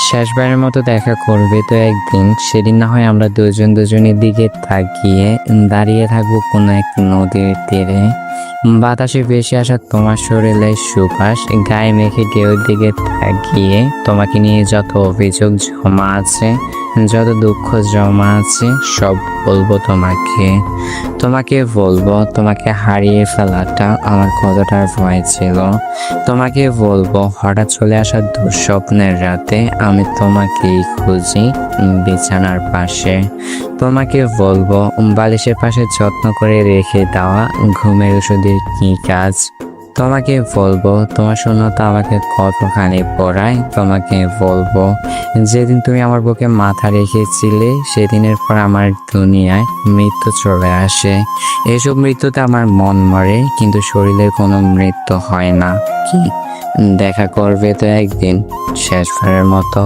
শেষবারের মতো দেখা করবে তো একদিন, সেদিন না হয় আমরা দুজনের দিকে তাকিয়ে দাঁড়িয়ে থাকবো কোনো এক নদীর তীরে। বাতাসে ভেসে আসা তোমার শরীরের সুবাস গায়ে মেখে ঢেউর দিকে তাকিয়ে তোমাকে নিয়ে যত অভিযোগ জমা আছে, যত দুঃখ জমা আছে, সব বলবো তোমাকে বলবো তোমাকে হারিয়ে ফেলাটা আমার কতটা ভয় ছিল। তোমাকে বলবো হঠাৎ চলে আসা দুঃস্বপ্নের রাতে আমি তোমাকেই খুঁজি বিছানার পাশে। তোমাকে বলবো বালিশের পাশে যত্ন করে রেখে দেওয়া ঘুমের ওষুধের কি কাজ। তোমাকে বলবো তোমার শূন্যতা আমাকে কতখানি পড়ায়। তোমাকে বলবো যেদিন তুমি আমার বুকে মাথা রেখেছিলে সেদিনের পর আমার দুনিয়ায় মৃত্যু চলে আসে। এসব মৃত্যুতে আমার মন মরে, কিন্তু শরীরের কোনো মৃত্যু হয় না। কি দেখা করবে তো একদিন শেষবারের মতো।